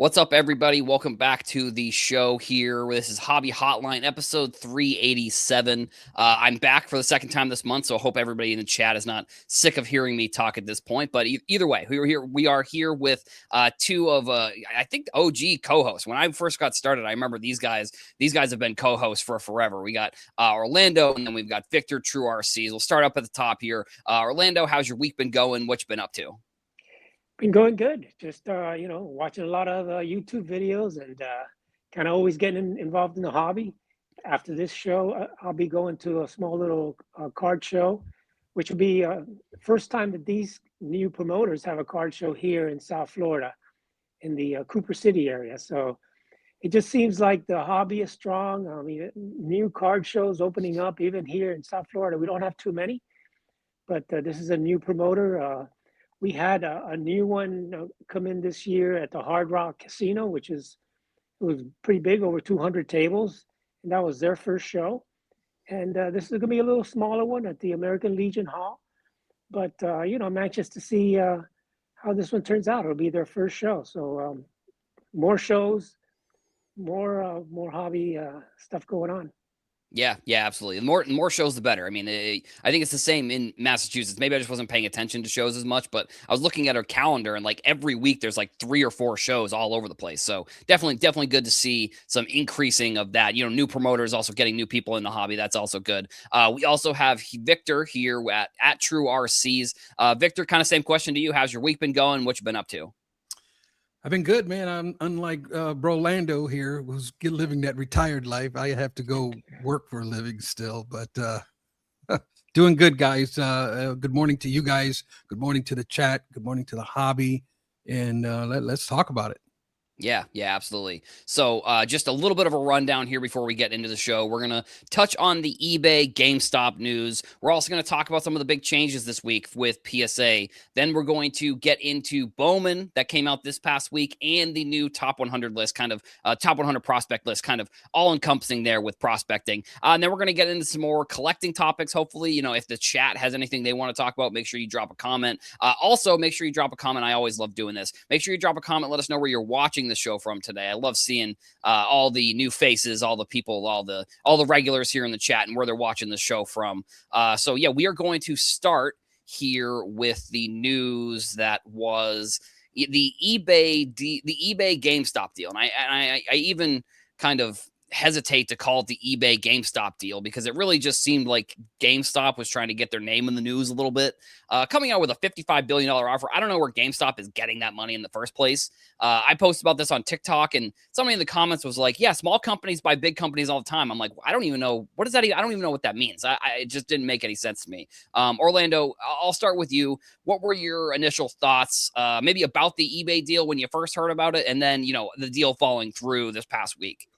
What's up, everybody? Welcome back to the show here. This is Hobby Hotline, episode 387. I'm back for the second time this month, so I hope everybody in the chat is not sick of hearing me talk at this point. But either way, we are here with two of, I think, OG co-hosts. When I first got started, I remember these guys. These guys have been co-hosts for forever. We got Orlando, and then we've got Victor, True RCs. We'll start up at the top here. Orlando, how's your week been going? What you been up to? Been going good. Just watching a lot of YouTube videos and kind of always getting involved in the hobby. After this show, I'll be going to a small little card show, which will be first time that these new promoters have a card show here in South Florida, in the Cooper City area. So it just seems like the hobby is strong. I mean, new card shows opening up even here in South Florida. We don't have too many, but this is a new promoter. We had a new one come in this year at the Hard Rock Casino, it was pretty big, over 200 tables, and that was their first show. And this is going to be a little smaller one at the American Legion Hall. But I'm anxious to see how this one turns out. It'll be their first show, so more shows, more hobby stuff going on. Yeah, absolutely. The more shows, the better. I mean, I think it's the same in Massachusetts. Maybe I just wasn't paying attention to shows as much, but I was looking at our calendar, and like every week, there's like 3 or 4 shows all over the place. So definitely good to see some increasing of that. You know, new promoters also getting new people in the hobby. That's also good. We also have Victor here at True RCs. Victor, kind of same question to you. How's your week been going? What you been up to? I've been good, man. I'm unlike Brolando here, who's living that retired life. I have to go work for a living still, but doing good, guys. Good morning to you guys. Good morning to the chat. Good morning to the hobby, and let's talk about it. Yeah, absolutely. So just a little bit of a rundown here before we get into the show. We're going to touch on the eBay GameStop news. We're also going to talk about some of the big changes this week with PSA. Then we're going to get into Bowman that came out this past week and the new top 100 list, kind of top 100 prospect list, kind of all encompassing there with prospecting. And then we're going to get into some more collecting topics. Hopefully, if the chat has anything they want to talk about, make sure you drop a comment. Also, make sure you drop a comment. I always love doing this. Make sure you drop a comment. Let us know where you're watching the show from today. I love seeing all the new faces, all the people, all the regulars here in the chat and where they're watching the show from. So yeah, we are going to start here with the news that was the eBay GameStop deal. And I even kind of hesitate to call it the eBay GameStop deal because it really just seemed like GameStop was trying to get their name in the news a little bit. Coming out with a $55 billion offer. I don't know where GameStop is getting that money in the first place. I posted about this on TikTok, and somebody in the comments was like, yeah, small companies buy big companies all the time. I'm like, I don't even know. What does that? I don't even know what that means. It just didn't make any sense to me. Orlando, I'll start with you. What were your initial thoughts maybe about the eBay deal when you first heard about it, and then, the deal falling through this past week?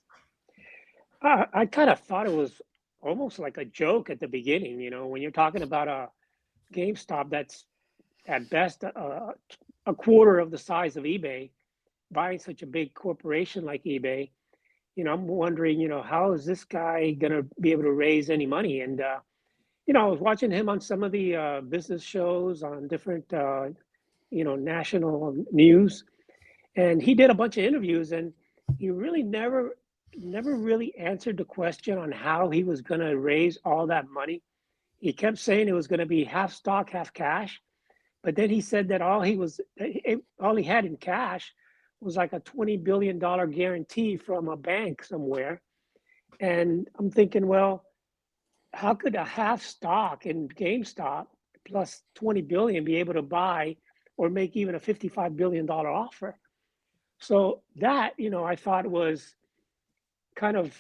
I kind of thought it was almost like a joke at the beginning. When you're talking about a GameStop that's at best a quarter of the size of eBay, buying such a big corporation like eBay, I'm wondering, how is this guy going to be able to raise any money? And, I was watching him on some of the business shows on different, national news, and he did a bunch of interviews, and he really never really answered the question on how he was going to raise all that money. He kept saying it was going to be half stock, half cash. But then he said that all he had in cash was like a $20 billion guarantee from a bank somewhere. And I'm thinking, well, how could a half stock in GameStop plus 20 billion be able to buy or make even a $55 billion offer? So that, I thought was kind of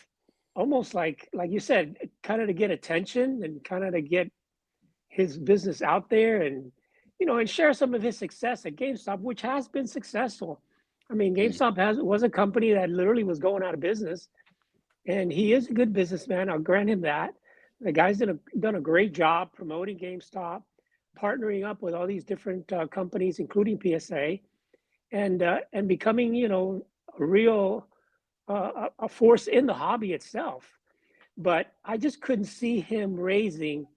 almost like you said, kind of to get attention and kind of to get his business out there and, and share some of his success at GameStop, which has been successful. I mean, GameStop was a company that literally was going out of business, and he is a good businessman. I'll grant him that. The guy's done a great job promoting GameStop, partnering up with all these different companies, including PSA, and becoming, a real a force in the hobby itself. But I just couldn't see him raising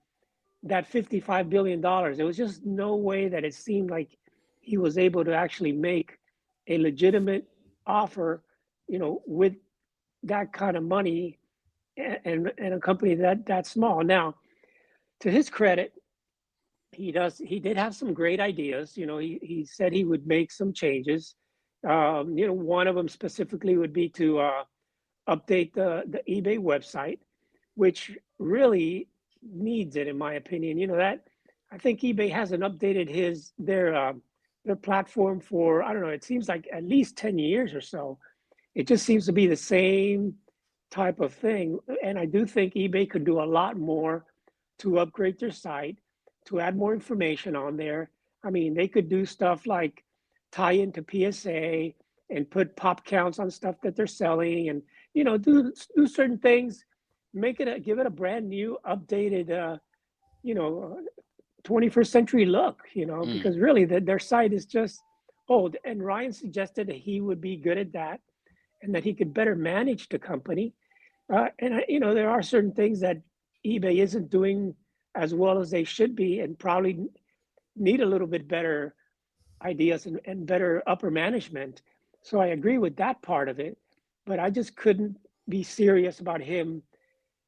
that $55 billion. There was just no way that it seemed like he was able to actually make a legitimate offer, with that kind of money, and a company that small. Now, to his credit, he did have some great ideas. He said he would make some changes. One of them specifically would be to update the eBay website, which really needs it, in my opinion. That I think eBay hasn't updated their platform for, I don't know, it seems like at least 10 years or so. It just seems to be the same type of thing. And I do think eBay could do a lot more to upgrade their site, to add more information on there. I mean, they could do stuff like tie into PSA and put pop counts on stuff that they're selling, and do certain things, give it a brand new, updated, you know, 21st century look. Because really their site is just old. And Ryan suggested that he would be good at that, and that he could better manage the company. And there are certain things that eBay isn't doing as well as they should be, and probably need a little bit better ideas and better upper management. So I agree with that part of it, but I just couldn't be serious about him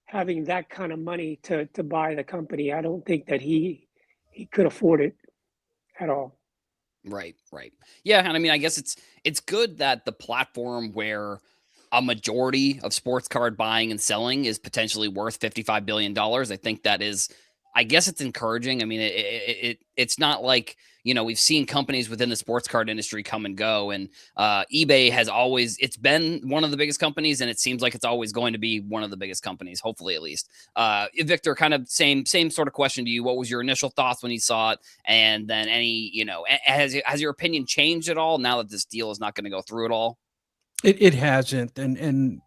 having that kind of money to buy the company. I don't think that he could afford it at all. Right. Yeah, and I mean, I guess it's good that the platform where a majority of sports card buying and selling is potentially worth $55 billion. I think that is, I guess it's encouraging. I mean, it's not like, we've seen companies within the sports card industry come and go, and eBay has always, it's been one of the biggest companies, and it seems like it's always going to be one of the biggest companies, hopefully at least. Victor, kind of same sort of question to you. What was your initial thoughts when you saw it? And then has your opinion changed at all now that this deal is not going to go through at all? It hasn't, and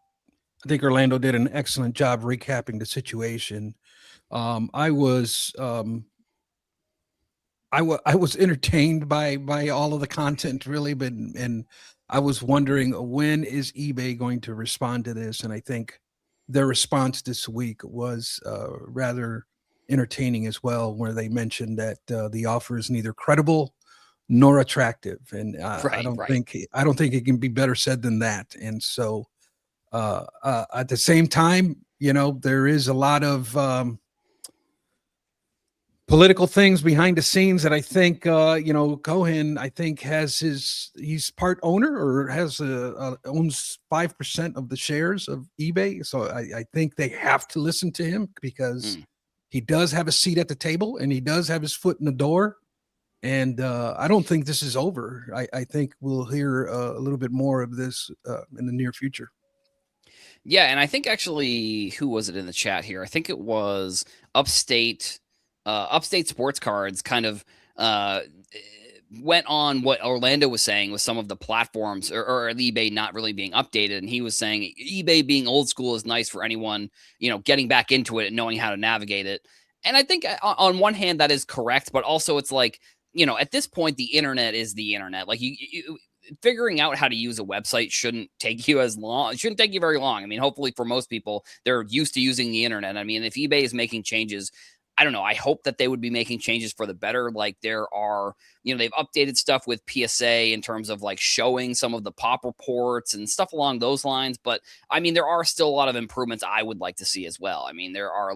I think Orlando did an excellent job recapping the situation. I was entertained by all of the content, really, and I was wondering, when is eBay going to respond to this? And I think their response this week was rather entertaining as well, where they mentioned that the offer is neither credible nor attractive, and I don't think it can be better said than that. And so at the same time, there is a lot of political things behind the scenes that I think Cohen, I think, he's part owner, or owns 5% of the shares of eBay. So I think they have to listen to him, because he does have a seat at the table, and he does have his foot in the door. And I don't think this is over. I think we'll hear a little bit more of this in the near future. Yeah, and I think actually, who was it in the chat here? I think it was Upstate Sports Cards kind of went on what Orlando was saying with some of the platforms or eBay not really being updated. And he was saying eBay being old school is nice for anyone, getting back into it and knowing how to navigate it. And I think on one hand, that is correct, but also it's like, at this point, the internet is the internet. Like you figuring out how to use a website shouldn't take you as long. It shouldn't take you very long. I mean, hopefully for most people, they're used to using the internet. I mean, if eBay is making changes, I don't know. I hope that they would be making changes for the better. Like there are, they've updated stuff with PSA in terms of like showing some of the pop reports and stuff along those lines. But I mean, there are still a lot of improvements I would like to see as well. I mean, there are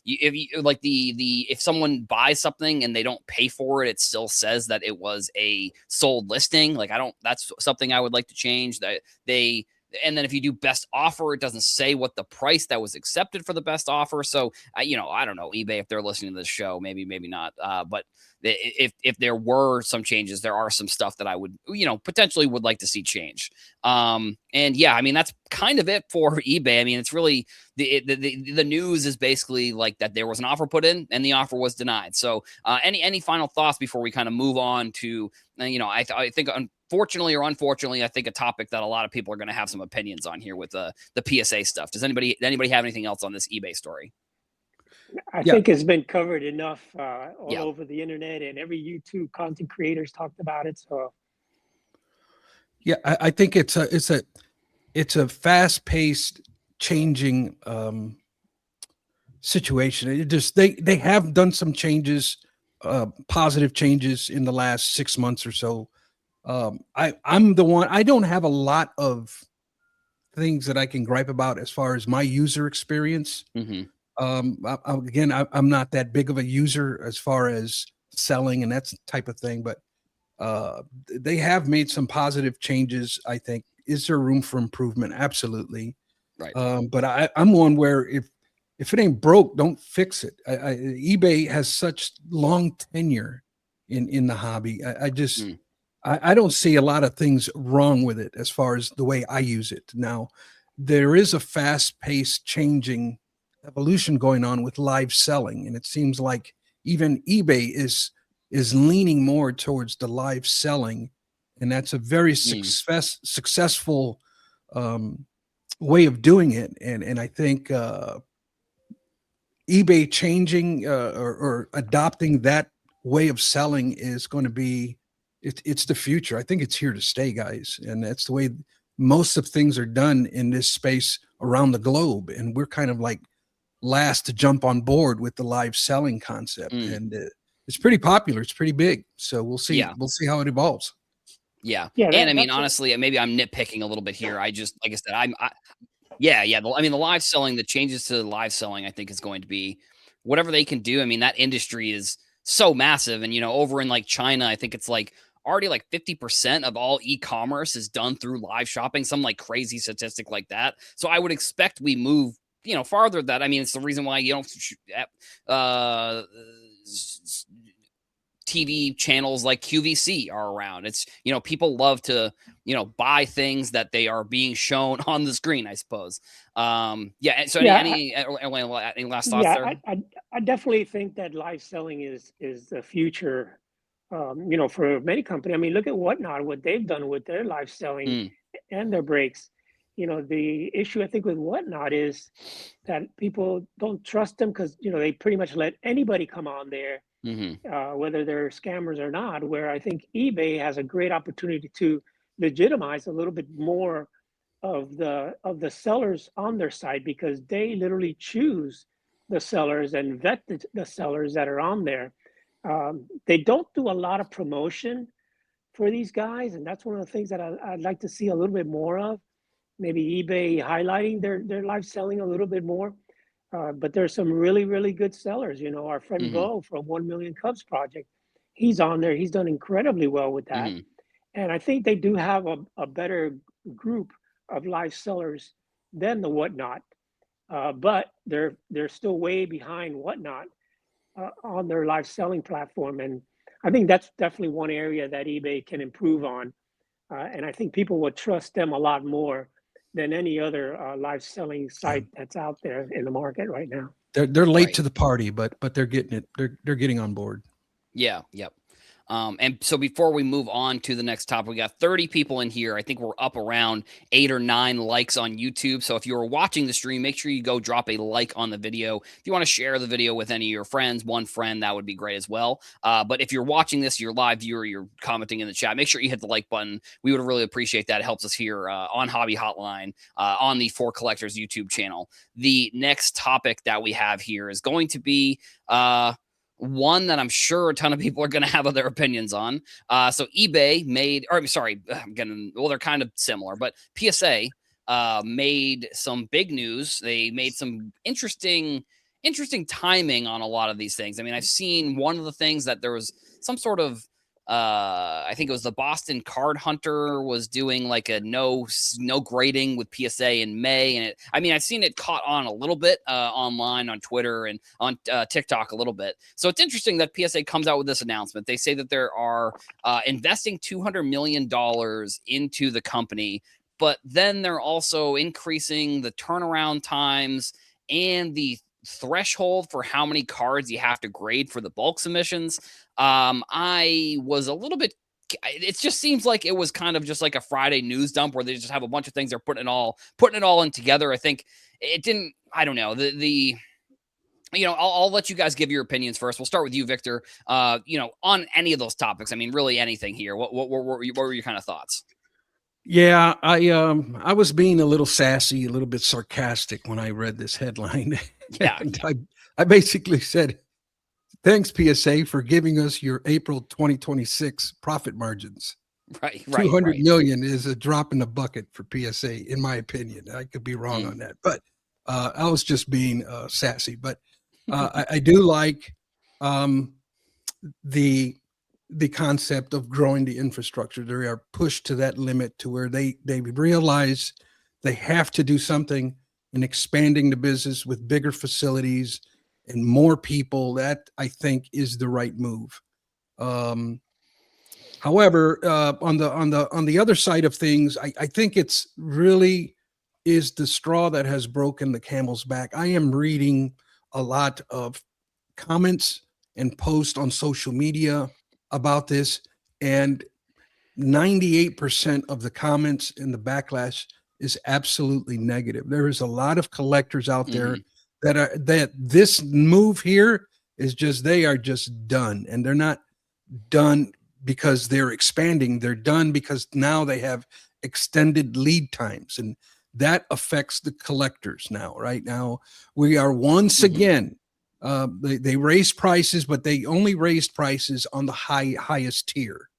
if someone buys something and they don't pay for it, it still says that it was a sold listing. Like that's something I would like to change, that and then if you do best offer, it doesn't say what the price that was accepted for the best offer. So, I don't know, eBay, if they're listening to this show, maybe not. But if there were some changes, there are some stuff that I would, potentially would like to see change. And yeah, I mean, that's kind of it for eBay. I mean, it's really the news is basically like that there was an offer put in and the offer was denied. So any final thoughts before we kind of move on to, I think fortunately or unfortunately, I think a topic that a lot of people are going to have some opinions on here with the PSA stuff. Does anybody have anything else on this eBay story? I think it's been covered enough all over the internet, and every YouTube content creators talked about it. So, yeah, I think it's a fast-paced, changing situation. It just they have done some changes, positive changes in the last 6 months or so. I'm the one. I don't have a lot of things that I can gripe about as far as my user experience. Mm-hmm. I'm not that big of a user as far as selling and that type of thing, but they have made some positive changes. I think. Is there room for improvement? Absolutely. Right. But I'm one where if it ain't broke, don't fix it. eBay has such long tenure in the hobby. I don't see a lot of things wrong with it as far as the way I use it. Now, there is a fast-paced changing evolution going on with live selling, and it seems like even eBay is leaning more towards the live selling, and that's a very successful way of doing it. And I think eBay changing or adopting that way of selling is going to be it's the future. I think it's here to stay, guys, and that's the way most of things are done in this space around the globe. And we're kind of like last to jump on board with the live selling concept, and it's pretty popular. It's pretty big. So we'll see. Yeah. We'll see how it evolves. Yeah. Yeah, And I mean, honestly, maybe I'm nitpicking a little bit here. I just, like I said, yeah. I mean, the live selling, the changes to live selling, I think is going to be whatever they can do. I mean, that industry is so massive. And, over in like China, I think it's like already like 50% of all e-commerce is done through live shopping, some like crazy statistic like that. So I would expect we move, farther that. I mean, it's the reason why you don't, TV channels like QVC are around. It's, people love to, buy things that they are being shown on the screen, I suppose. Yeah. So any last thoughts there? I definitely think that live selling is the future, for many companies. I mean, look at Whatnot, what they've done with their live selling and their breaks. The issue I think with Whatnot is that people don't trust them because, they pretty much let anybody come on there. Whether they're scammers or not, where I think eBay has a great opportunity to legitimize a little bit more of the sellers on their site, because they literally choose the sellers and vet the sellers that are on there. They don't do a lot of promotion for these guys, and that's one of the things that I'd like to see a little bit more of. Maybe eBay highlighting their live selling a little bit more. But there's some really, really good sellers. Our friend Bo from 1 Million Cubs Project, he's on there. He's done incredibly well with that. And I think they do have a better group of live sellers than the Whatnot. But they're still way behind Whatnot on their live selling platform. And I think that's definitely one area that eBay can improve on. And I think people would trust them a lot more than any other live selling site that's out there in the market right now. They're late to the party, but they're getting it. They're getting on board. Yeah. Yep. And so before we move on to the next topic, we got 30 people in here. I think we're up around 8 or 9 likes on YouTube. So if you're watching the stream, make sure you go drop a like on the video. If you want to share the video with any of your friends, one friend, that would be great as well. But if you're watching this, you're live viewer, you're commenting in the chat, make sure you hit the like button. We would really appreciate that. It helps us here on Hobby Hotline on the For Collectors YouTube channel. The next topic that we have here is going to be one that I'm sure a ton of people are going to have other opinions on. So eBay they're kind of similar, but PSA made some big news. They made some interesting timing on a lot of these things. I mean, I've seen one of the things that there was some sort of I think it was the Boston Card Hunter was doing like a no grading with PSA in May. And I've seen it caught on a little bit online on Twitter and on TikTok a little bit. So it's interesting that PSA comes out with this announcement. They say that there are investing $200 million into the company, but then they're also increasing the turnaround times and the threshold for how many cards you have to grade for the bulk submissions. I was a little bit, it just seems like it was kind of just like a Friday news dump where they just have a bunch of things. They're putting it all in together. I think it didn't, I don't know, I'll let you guys give your opinions first. We'll start with you, Victor, on any of those topics. I mean, really anything here. What were your kind of thoughts? Yeah, I was being a little sassy, a little bit sarcastic when I read this headline. Yeah. I basically said, thanks, PSA, for giving us your April 2026 profit margins. Right. 200 million is a drop in the bucket for PSA, in my opinion. I could be wrong on that, but I was just being sassy. But I do like the concept of growing the infrastructure. They are pushed to that limit to where they realize they have to do something in expanding the business with bigger facilities and more people. That, I think, is the right move. However, on the other side of things, I think it's really is the straw that has broken the camel's back. I am reading a lot of comments and posts on social media about this, and 98% of the comments in the backlash is absolutely negative. There is a lot of collectors out there that this move here is just, they are just done, and they're not done because they're expanding. They're done because now they have extended lead times, and that affects the collectors now. Right now, we are once again, they raised prices, but they only raised prices on the highest tier,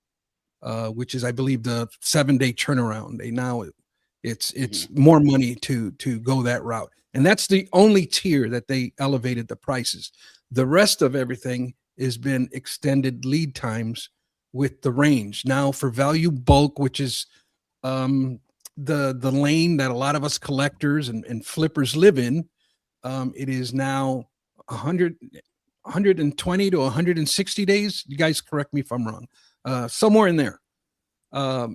which is, I believe, the 7-day turnaround. It's more money to go that route, and that's the only tier that they elevated the prices. The rest of everything has been extended lead times with the range. Now for value bulk, which is the lane that a lot of us collectors and flippers live in, it is now 120 to 160 days. You guys correct me if I'm wrong. Somewhere in there. Now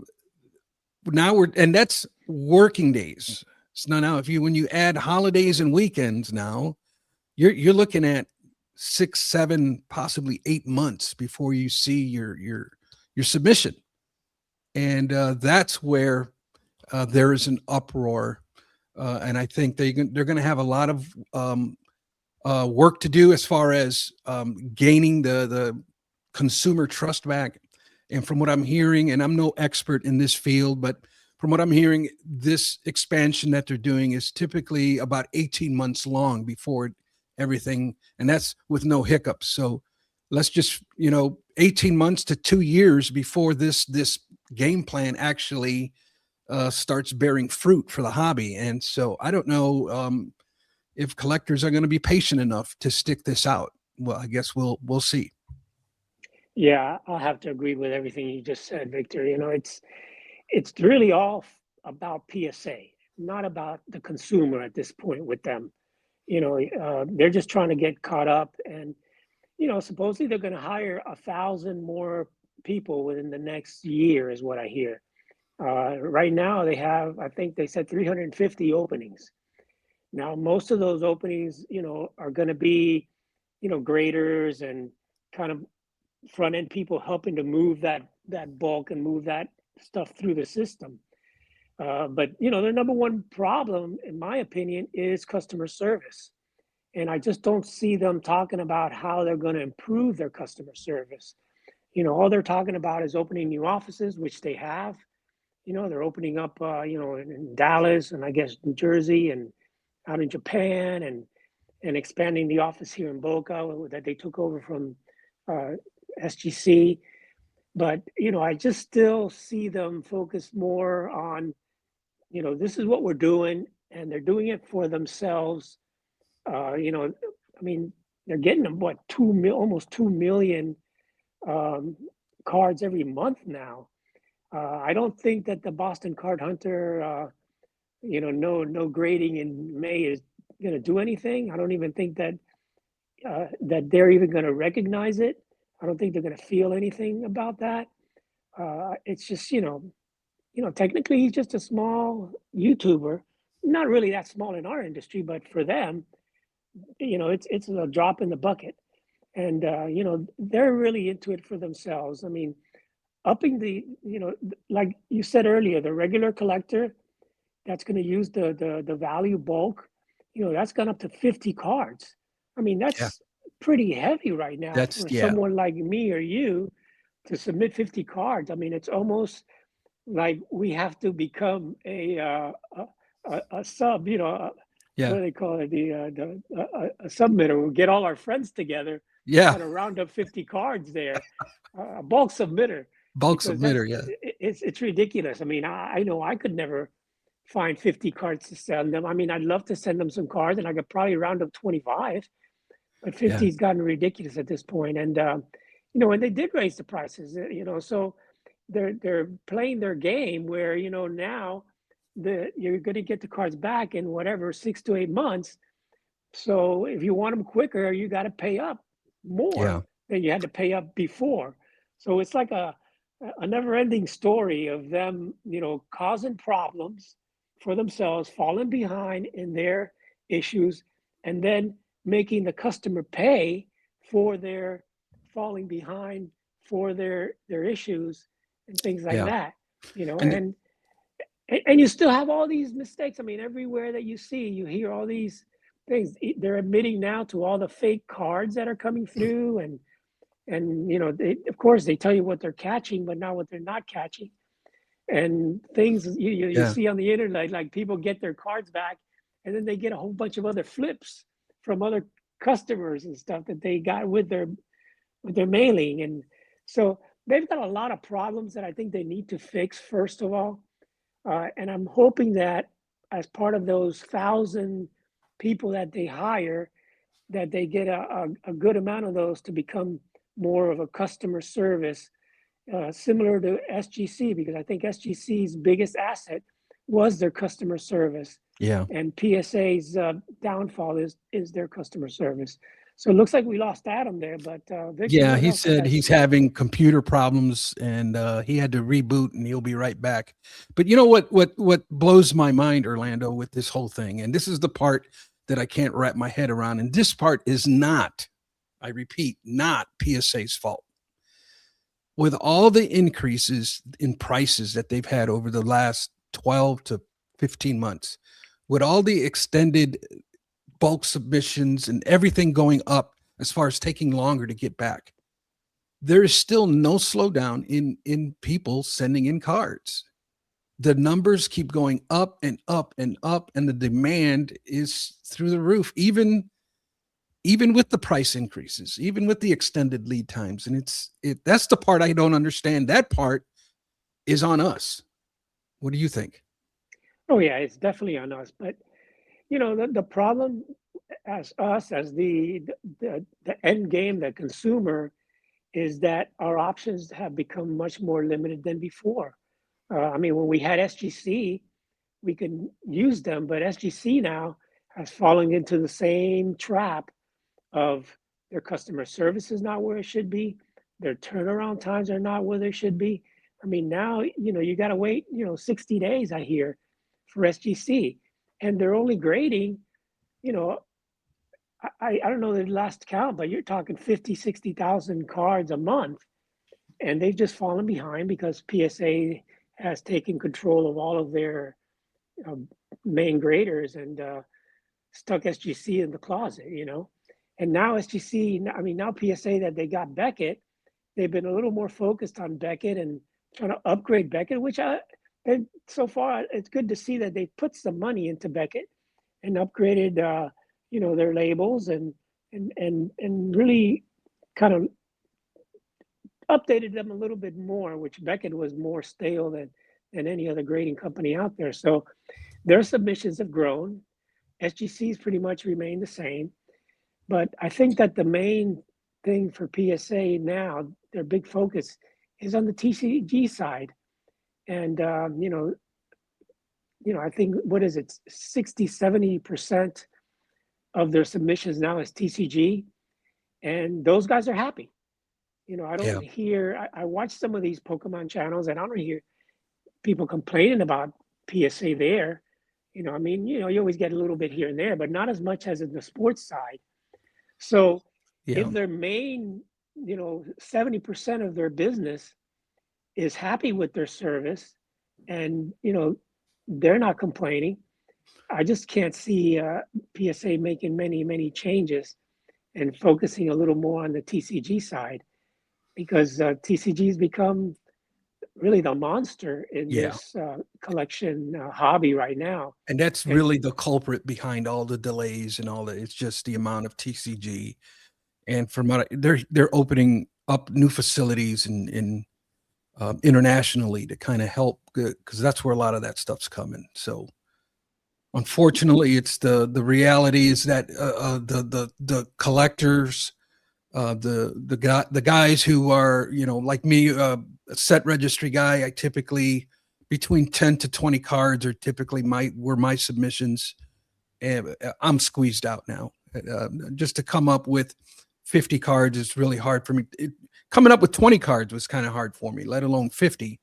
and that's working days. So now when you add holidays and weekends, now you're looking at 6, 7, possibly 8 months before you see your submission. And that's where there is an uproar. And I think they're going to have a lot of work to do as far as gaining the consumer trust back. And from what I'm hearing, and I'm no expert in this field, but from what I'm hearing, this expansion that they're doing is typically about 18 months long before everything, and that's with no hiccups. So let's just, 18 months to 2 years before this game plan actually starts bearing fruit for the hobby. And so I don't know if collectors are going to be patient enough to stick this out. Well, I guess we'll see. Yeah, I'll have to agree with everything you just said, Victor. It's really all about PSA, not about the consumer at this point with them. They're just trying to get caught up, and supposedly they're going to hire 1,000 more people within the next year, is what I hear. Right now, they have, I think they said 350 openings. Now, most of those openings, are going to be, graders and kind of front end people helping to move that bulk and move that stuff through the system. But their number one problem, in my opinion, is customer service. And I just don't see them talking about how they're going to improve their customer service. All they're talking about is opening new offices, which they have. They're opening up, in Dallas and I guess New Jersey and out in Japan, and expanding the office here in Boca that they took over from SGC. But, I just still see them focus more on, this is what we're doing, and they're doing it for themselves. I mean, they're getting them, almost 2 million cards every month now. I don't think that the Boston Card Hunter, no grading in May is going to do anything. I don't even think that they're even going to recognize it. I don't think they're going to feel anything about that. It's just, technically he's just a small YouTuber, not really that small in our industry, but for them, it's a drop in the bucket. And, they're really into it for themselves. I mean, upping the, like you said earlier, the regular collector that's going to use the value bulk, that's gone up to 50 cards. I mean, that's pretty heavy right now for someone like me or you to submit 50 cards. I mean, it's almost like we have to become a sub, what do they call it? A submitter. We'll get all our friends together. Yeah. Kind of round up 50 cards there. A bulk submitter. Bulk submitter, yeah. it's ridiculous. I mean, I know I could never find 50 cards to send them. I mean, I'd love to send them some cards, and I could probably round up 25, but 50 Yeah. has gotten ridiculous at this point. And you know, and they did raise the prices. You know, so they're playing their game where, you know, now you're going to get the cards back in whatever 6 to 8 months. So if you want them quicker, you got to pay up more Yeah. than you had to pay up before. So it's like a never-ending story of them, you know, causing problems for themselves, falling behind in their issues, and then making the customer pay for their falling behind, for their issues and things like Yeah. that. You know, And and you still have all these mistakes. I mean, everywhere that you see, you hear all these things. They're admitting now to all the fake cards that are coming through, and you know, of course, they tell you what they're catching, but not what they're not catching. And things you yeah. see on the internet, like people get their cards back, and then they get a whole bunch of other flips from other customers and stuff that they got with their mailing. And so they've got a lot of problems that I think they need to fix first of all. And I'm hoping that as part of those 1,000 people that they hire, that they get a good amount of those to become more of a customer service, similar to SGC, because I think SGC's biggest asset was their customer service, Yeah. and PSA's downfall is their customer service. So it looks like we lost Adam there, but Victor, Yeah, what he else you said got to he's say? having computer problems and he had to reboot and he'll be right back. But you know what blows my mind, Orlando, with this whole thing, and this is the part that I can't wrap my head around, and this part is not, I repeat, not PSA's fault. With all the increases in prices that they've had over the last 12 to 15 months, with all the extended bulk submissions and everything going up as far as taking longer to get back, there is still no slowdown in people sending in cards. The numbers keep going up and up and up, and the demand is through the roof, even with the price increases, even with the extended lead times. And that's the part I don't understand. That part is on us. What do you think? Oh yeah, it's definitely on us. But you know, the problem as us as the end game, the consumer, is that our options have become much more limited than before. I mean, when we had SGC, we could use them, but SGC now has fallen into the same trap of their customer service is not where it should be. Their turnaround times are not where they should be. I mean, now, you know, you got to wait, you know, 60 days, I hear, for SGC. And they're only grading, you know, I don't know the last count, but you're talking 50, 60,000 cards a month. And they've just fallen behind because PSA has taken control of all of their main graders and stuck SGC in the closet, you know. And now SGC, I mean, now PSA that they got Beckett, they've been a little more focused on Beckett and trying to upgrade Beckett, which and so far it's good to see that they put some money into Beckett and upgraded, you know, their labels and really kind of updated them a little bit more, which Beckett was more stale than any other grading company out there. So their submissions have grown. SGC's pretty much remained the same. But I think that the main thing for PSA now, their big focus is on the TCG side. And, I think, what is it, 60, 70% of their submissions now is TCG. And those guys are happy. You know, I Yeah. don't hear, I watch some of these Pokemon channels and I don't hear people complaining about PSA there. You know, I mean, you know, you always get a little bit here and there, but not as much as in the sports side. So Yeah. if their main, 70% of their business is happy with their service and, they're not complaining, I just can't see PSA making many changes and focusing a little more on the TCG side because TCG has become really the monster in Yeah. this collection hobby right now. And that's And really the culprit behind all the delays and all that. It's just the amount of TCG. And from what they're opening up new facilities in internationally to kind of help, because that's where a lot of that stuff's coming. So unfortunately, it's the reality is that the collectors, the guys who are, like me, a set registry guy, I typically between 10 to 20 cards are typically my submissions, and I'm squeezed out now. Just to come up with 50 cards is really hard for me. Coming up with 20 cards was kind of hard for me, let alone 50.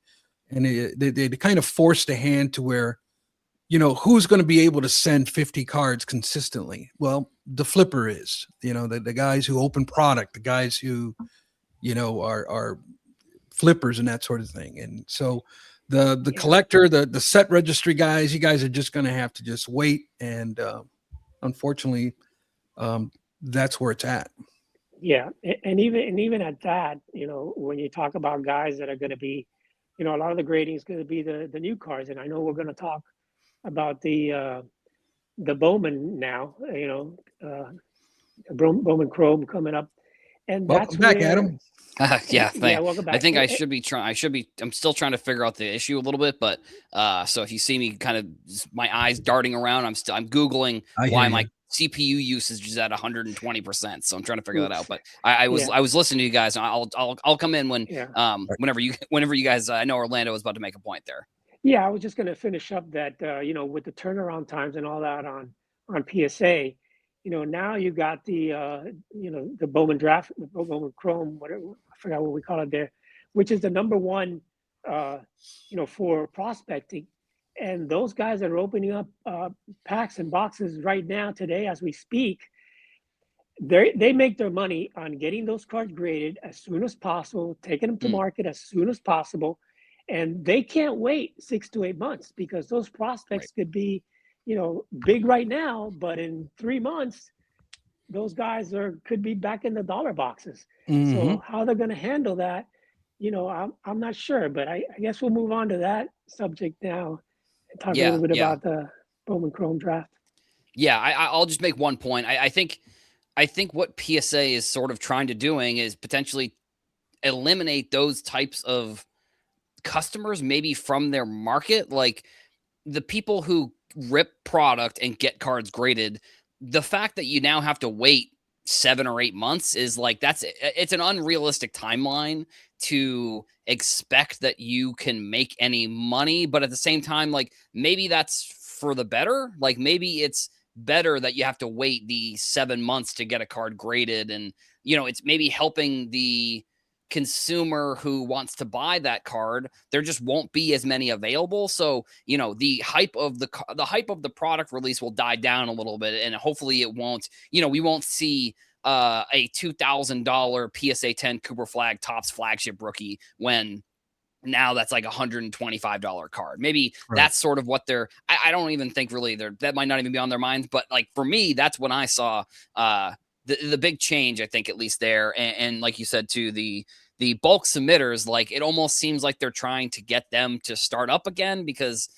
And they kind of forced a hand to where, who's going to be able to send 50 cards consistently? Well, the flipper is, the guys who open product, the guys who, are flippers and that sort of thing. And so the collector, the set registry guys, you guys are just going to have to just wait. And unfortunately, that's where it's at. Yeah, and even at that, when you talk about guys that are going to be, a lot of the grading is going to be the new cars, and I know we're going to talk about the Bowman now, Bowman Chrome coming up, and welcome back, Adam. Yeah, welcome back. I think I'm still trying to figure out the issue a little bit, but so if you see me kind of my eyes darting around, I'm Googling why my CPU usage is at 120%. So I'm trying to figure that out. But I was listening to you guys, and I'll come in whenever you guys, I know Orlando was about to make a point there. Yeah, I was just going to finish up that, with the turnaround times and all that on PSA, now you got the Bowman draft, the Bowman Chrome, whatever, I forgot what we call it there, which is the number one, for prospecting. And those guys that are opening up packs and boxes right now, today, as we speak, they make their money on getting those cards graded as soon as possible, taking them to market as soon as possible. And they can't wait 6 to 8 months, because those prospects could be, big right now, but in 3 months, those guys could be back in the dollar boxes. Mm-hmm. So how they're going to handle that, I'm not sure, but I guess we'll move on to that subject now and talk a little bit about the Bowman Chrome draft. Yeah, I'll just make one point. I think what PSA is sort of trying to doing is potentially eliminate those types of customers maybe from their market, like the people who rip product and get cards graded. The fact that you now have to wait 7 or 8 months is like, it's an unrealistic timeline to expect that you can make any money. But at the same time, like, maybe that's for the better. Like, maybe it's better that you have to wait the 7 months to get a card graded, and it's maybe helping the consumer who wants to buy that card. There just won't be as many available, so the hype of the product release will die down a little bit, and hopefully it won't, we won't see a $2,000 PSA 10 Cooper Flag Topps flagship rookie when now that's like $125 card. Maybe that's sort of what I don't even think really that might not even be on their minds, but like for me, that's when I saw the big change, I think, at least there. And like you said too, the bulk submitters, like, it almost seems like they're trying to get them to start up again, because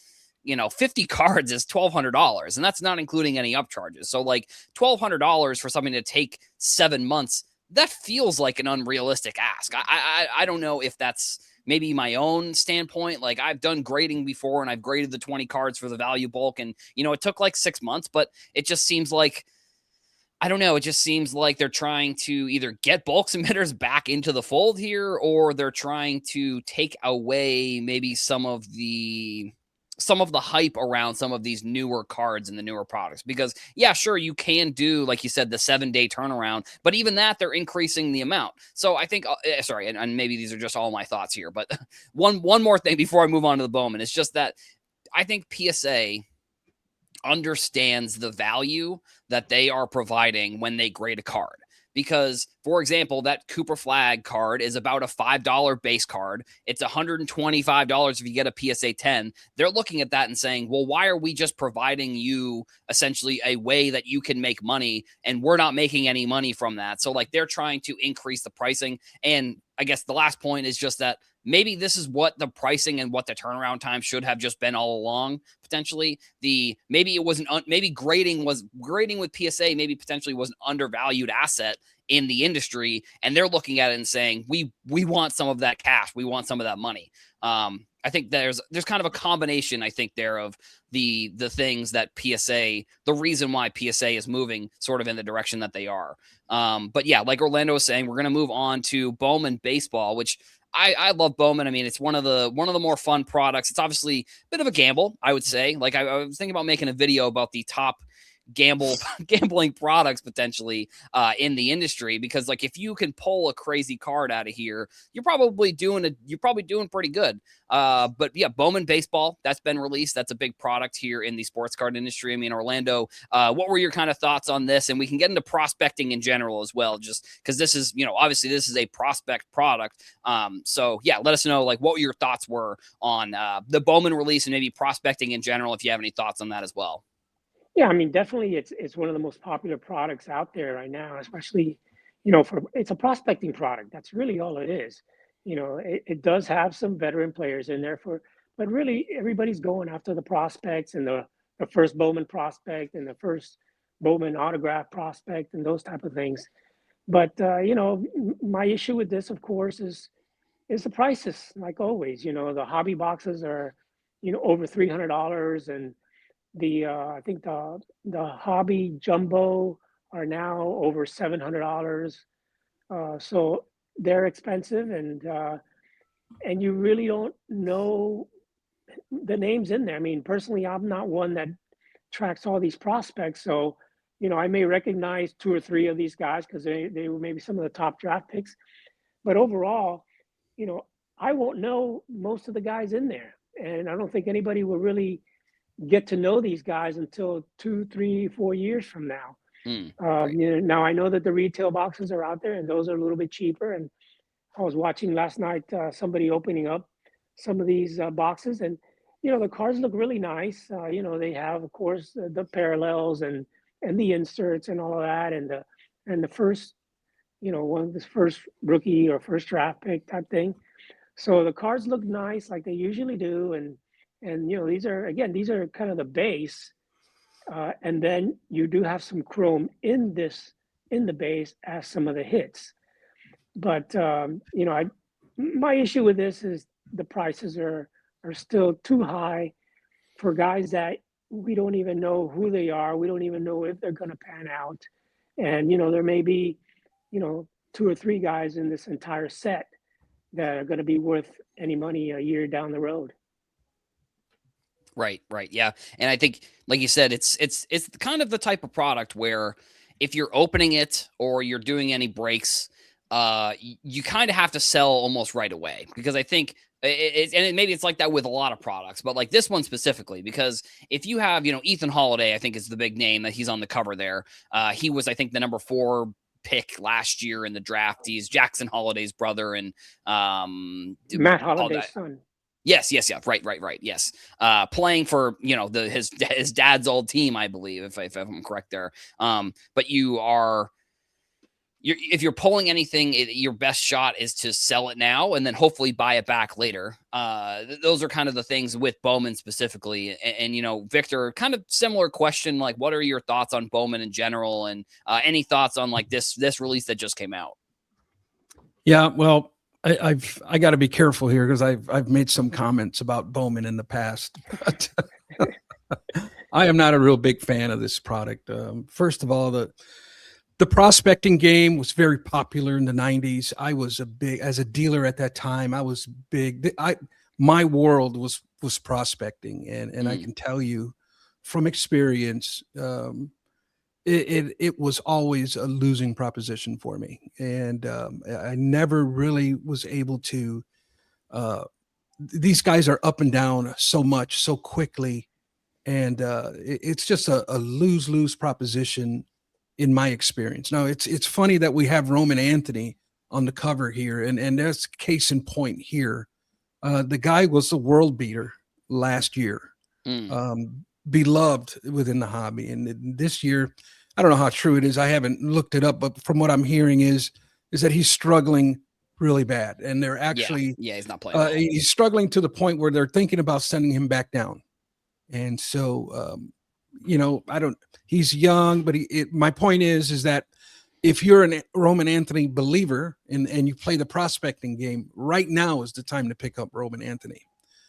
50 cards is $1,200, and that's not including any upcharges. So like $1,200 for something to take 7 months, that feels like an unrealistic ask. I don't know if that's maybe my own standpoint. Like, I've done grading before, and I've graded the 20 cards for the value bulk, and it took like 6 months, but it just seems like, I don't know. It just seems like they're trying to either get bulk submitters back into the fold here, or they're trying to take away maybe some of the hype around some of these newer cards and the newer products. Because yeah, sure, you can do, like you said, the 7-day turnaround, but even that, they're increasing the amount. So I think, sorry, and maybe these are just all my thoughts here, but one more thing before I move on to the Bowman, it's just that I think PSA understands the value that they are providing when they grade a card. Because, for example, that Cooper Flag card is about a $5 base card. It's $125 if you get a PSA 10. They're looking at that and saying, well, why are we just providing you essentially a way that you can make money, and we're not making any money from that? So like, they're trying to increase the pricing. And I guess the last point is just that maybe this is what the pricing and what the turnaround time should have just been all along. Potentially, maybe it wasn't maybe grading with PSA maybe potentially was an undervalued asset in the industry, and they're looking at it and saying, we want some of that cash, we want some of that money. I think there's kind of a combination, I think, there of the things that PSA, the reason why PSA is moving sort of in the direction that they are. But yeah, like Orlando was saying, we're going to move on to Bowman Baseball, which I love Bowman. I mean, it's one of the more fun products. It's obviously a bit of a gamble, I would say. Like I was thinking about making a video about the top gambling products potentially in the industry, because like if you can pull a crazy card out of here, you're probably doing pretty good. But yeah, Bowman Baseball, that's been released. That's a big product here in the sports card industry. I mean, Orlando, what were your kind of thoughts on this? And we can get into prospecting in general as well, just because this is, obviously this is a prospect product. So yeah, let us know like what your thoughts were on the Bowman release and maybe prospecting in general, if you have any thoughts on that as well. Yeah, I mean, definitely it's one of the most popular products out there right now, especially, it's a prospecting product. That's really all it is. It does have some veteran players in there but really everybody's going after the prospects and the first Bowman prospect and the first Bowman autograph prospect and those type of things. But, my issue with this, of course, is the prices, like always. The hobby boxes are, over $300, and I think the hobby jumbo are now over $700. So they're expensive, and you really don't know the names in there. I mean, personally, I'm not one that tracks all these prospects, so I may recognize 2 or 3 of these guys because they were maybe some of the top draft picks, but overall, I won't know most of the guys in there, and I don't think anybody will really get to know these guys until 2, 3, 4 years from now. Right. Now I know that the retail boxes are out there and those are a little bit cheaper. And I was watching last night somebody opening up some of these boxes, and the cards look really nice. They have, of course, the parallels and the inserts and all of that, and the first, one of this first rookie or first draft pick type thing. So the cards look nice like they usually do, and these are kind of the base, and then you do have some chrome in the base as some of the hits. But my issue with this is the prices are still too high for guys that we don't even know who they are. We don't even know if they're going to pan out, and there may be 2 or 3 guys in this entire set that are going to be worth any money a year down the road. Right. Yeah. And I think, like you said, it's kind of the type of product where if you're opening it or you're doing any breaks, you kind of have to sell almost right away, because I think maybe it's like that with a lot of products, but like this one specifically, because if you have, Ethan Holiday, I think is the big name that he's on the cover there. He was, I think, the number 4 pick last year in the draft. He's Jackson Holiday's brother and Matt Holiday's son. Yes. Right. Yes. Playing for, his dad's old team, I believe, if I'm correct there. But if you're pulling anything, your best shot is to sell it now and then hopefully buy it back later. Those are kind of the things with Bowman specifically. And Victor, kind of similar question, like what are your thoughts on Bowman in general, and any thoughts on like this release that just came out? Yeah, well, I got to be careful here because I've made some comments about Bowman in the past, but I am not a real big fan of this product. First of all, the prospecting game was very popular in the 90s. I was as a dealer at that time, I was big. My world was prospecting, and I can tell you from experience, it was always a losing proposition for me. And I never really was able to, these guys are up and down so much, so quickly. And it's just a lose-lose proposition in my experience. Now it's funny that we have Roman Anthony on the cover here, and that's case in point here. The guy was the world beater last year. Beloved within the hobby. And this year, I don't know how true it is. I haven't looked it up, but from what I'm hearing is that he's struggling really bad, and they're Yeah, actually he's not playing well. he's struggling to the point where they're thinking about sending him back down. And so, I don't. He's young, but my point is that if you're a Roman Anthony believer and you play the prospecting game, right now is the time to pick up Roman Anthony.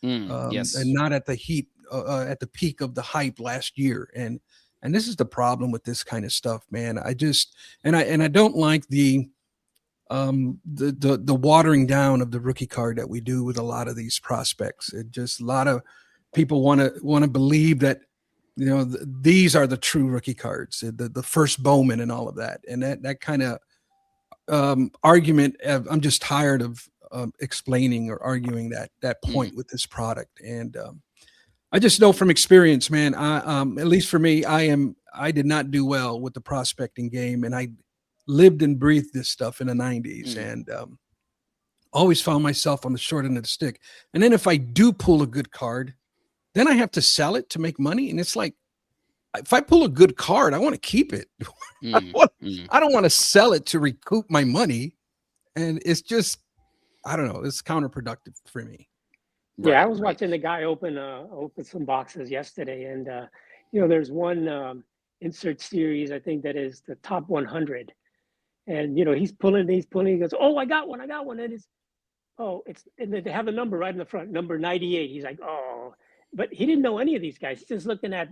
Yes, and not at the at the peak of the hype last year. And this is the problem with this kind of stuff, man. I don't like the watering down of the rookie card that we do with a lot of these prospects. It just, a lot of people want to believe that, these are the true rookie cards, the first Bowman and all of that. And that kind of argument, I'm just tired of explaining or arguing that point with this product. And I just know from experience, man, at least for me, I did not do well with the prospecting game, and I lived and breathed this stuff in the 90s, and always found myself on the short end of the stick. And then if I do pull a good card, then I have to sell it to make money. And it's like, if I pull a good card, I want to keep it. I don't want to sell it to recoup my money. And it's just, I don't know, it's counterproductive for me. Yeah, I was watching the guy open some boxes yesterday, and there's one insert series, I think, that is the top 100, and he's pulling, he goes, "Oh, I got one," and and they have a number right in the front, number 98. He's like, "Oh," but he didn't know any of these guys. He's just looking at,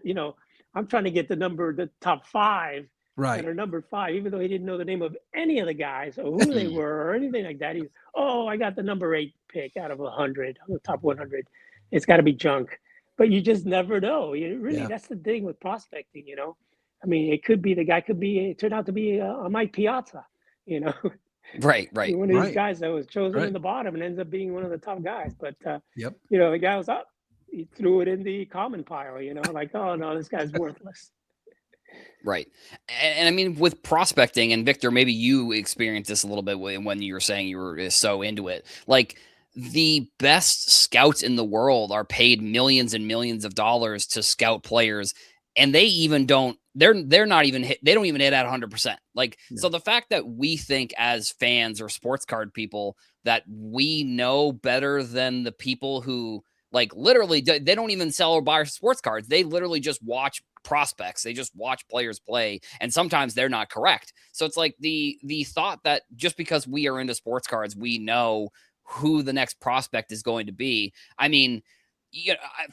I'm trying to get the top 5. Right. That are number 5, even though he didn't know the name of any of the guys or who they were or anything like that. He's, I got the number 8 pick out of 100, the top 100. It's got to be junk, but you just never know. That's the thing with prospecting. I mean, the guy could turn out to be a Mike Piazza. Right. One of these guys that was chosen in the bottom and ends up being one of the top guys. But the guy was up, he threw it in the common pile. Like, oh no, this guy's worthless. Right. And I mean, with prospecting, and Victor, maybe you experienced this a little bit when you were saying you were so into it. Like, the best scouts in the world are paid millions and millions of dollars to scout players, and they even don't, they're not even hit, they don't even hit at 100%. Like, so the fact that we think as fans or sports card people that we know better than the people who, like, literally, they don't even sell or buy sports cards. They literally just watch prospects. They just watch players play, and sometimes they're not correct. So it's like the thought that just because we are into sports cards, we know who the next prospect is going to be. I mean,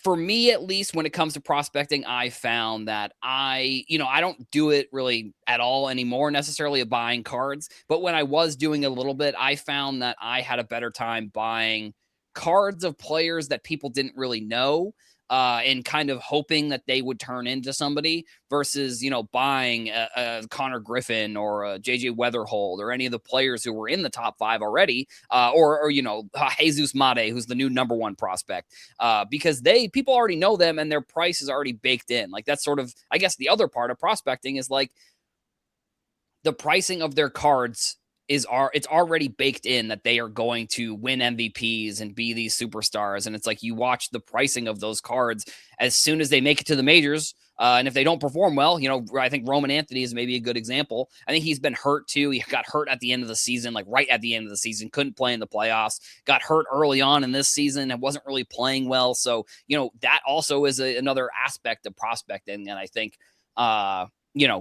for me, at least, when it comes to prospecting, I found that I don't do it really at all anymore, necessarily of buying cards. But when I was doing a little bit, I found that I had a better time buying cards of players that people didn't really know, and kind of hoping that they would turn into somebody versus, buying a Connor Griffin or a JJ Weatherhold or any of the players who were in the top 5 already, or Jesus Mate, who's the new number 1 prospect, because people already know them and their price is already baked in. Like, that's sort of, I guess, the other part of prospecting is like the pricing of their cards it's already baked in that they are going to win MVPs and be these superstars. And it's like, you watch the pricing of those cards as soon as they make it to the majors. And if they don't perform well, I think Roman Anthony is maybe a good example. I think he's been hurt too. He got hurt at the end of the season, like right at the end of the season, couldn't play in the playoffs, got hurt early on in this season and wasn't really playing well. So, that also is another aspect of prospecting. And I think,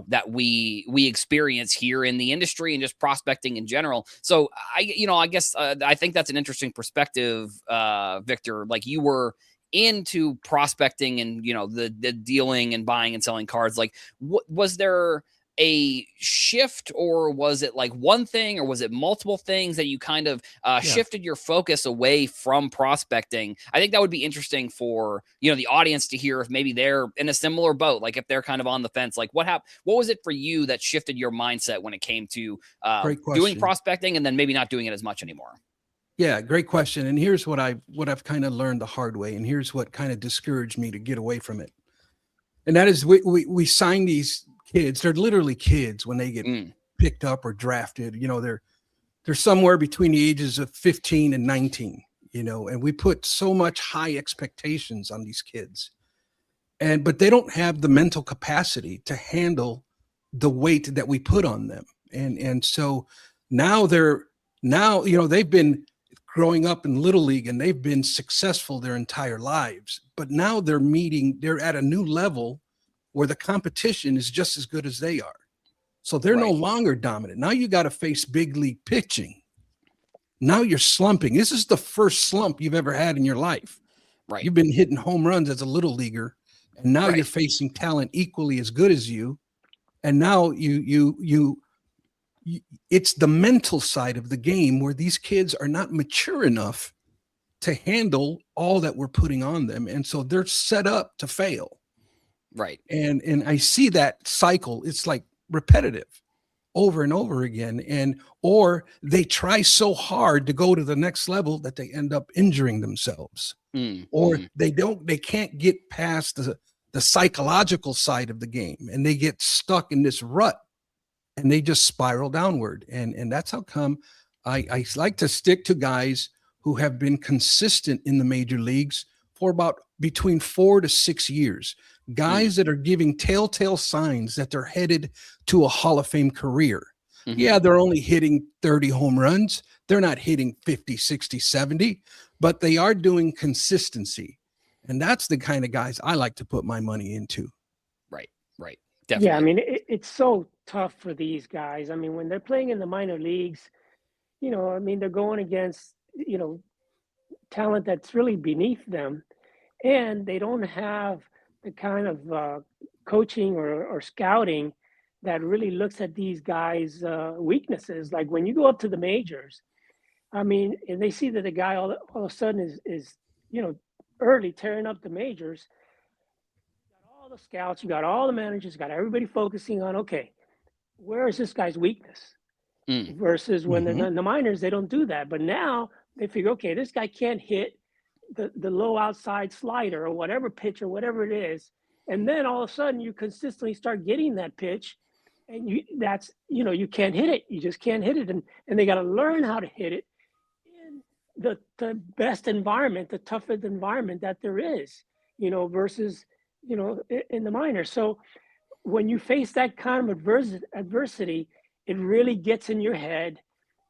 that we experience here in the industry and just prospecting in general. So I guess I think that's an interesting perspective, Victor. Like, you were into prospecting and, the dealing and buying and selling cards. Like, was there a shift, or was it like one thing, or was it multiple things that you kind of shifted your focus away from prospecting? I think that would be interesting for, the audience to hear if maybe they're in a similar boat, like if they're kind of on the fence, like what was it for you that shifted your mindset when it came to doing prospecting and then maybe not doing it as much anymore? Yeah, great question. And here's what I've kind of learned the hard way, and here's what kind of discouraged me to get away from it. And that is, we sign these kids. They're literally kids when they get picked up or drafted. They're somewhere between the ages of 15 and 19, and we put so much high expectations on these kids, but they don't have the mental capacity to handle the weight that we put on them. And so now they're Now, they've been growing up in Little League and they've been successful their entire lives, but now they're at a new level where the competition is just as good as they are. So they're no longer dominant. Now you got to face big league pitching. Now you're slumping. This is the first slump you've ever had in your life. Right. You've been hitting home runs as a little leaguer, and now you're facing talent equally as good as you. And now it's the mental side of the game where these kids are not mature enough to handle all that we're putting on them. And so they're set up to fail. Right. And I see that cycle. It's like repetitive over and over again. Or they try so hard to go to the next level that they end up injuring themselves. Or they can't get past the psychological side of the game, and they get stuck in this rut and they just spiral downward. And that's how come I like to stick to guys who have been consistent in the major leagues for about between 4 to 6 years. Guys that are giving telltale signs that they're headed to a Hall of Fame career. Yeah, they're only hitting 30 home runs. They're not hitting 50, 60, 70, but they are doing consistency. And that's the kind of guys I like to put my money into. Right. Definitely. Yeah, I mean, it's so tough for these guys. I mean, when they're playing in the minor leagues, I mean, they're going against, talent that's really beneath them. And they don't have the kind of coaching or scouting that really looks at these guys' weaknesses. Like when you go up to the majors, I mean, and they see that the guy all of a sudden is early tearing up the majors. You got all the scouts, you got all the managers, you got everybody focusing on, okay, where is this guy's weakness? Versus when they're in the minors, they don't do that. But now they figure, okay, this guy can't hit the low outside slider or whatever pitch or whatever it is. And then all of a sudden you consistently start getting that pitch, and you can't hit it. You just can't hit it. And they got to learn how to hit it in the best environment, the toughest environment that there is, versus, in the minors. So when you face that kind of adversity, it really gets in your head.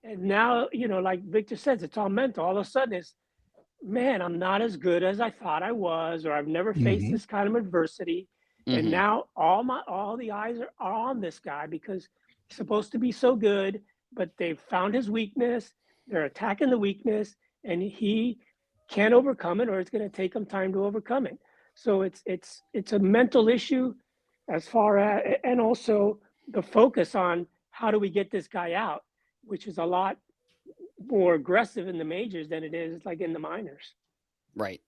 And now, like Victor says, it's all mental. All of a sudden it's, man, I'm not as good as I thought I was, or I've never faced this kind of adversity. And now all the eyes are on this guy because he's supposed to be so good, but they've found his weakness. They're attacking the weakness, and he can't overcome it, or it's going to take him time to overcome it. So it's a mental issue as far as, and also the focus on how do we get this guy out, which is a lot more aggressive in the majors than it is like in the minors. Right.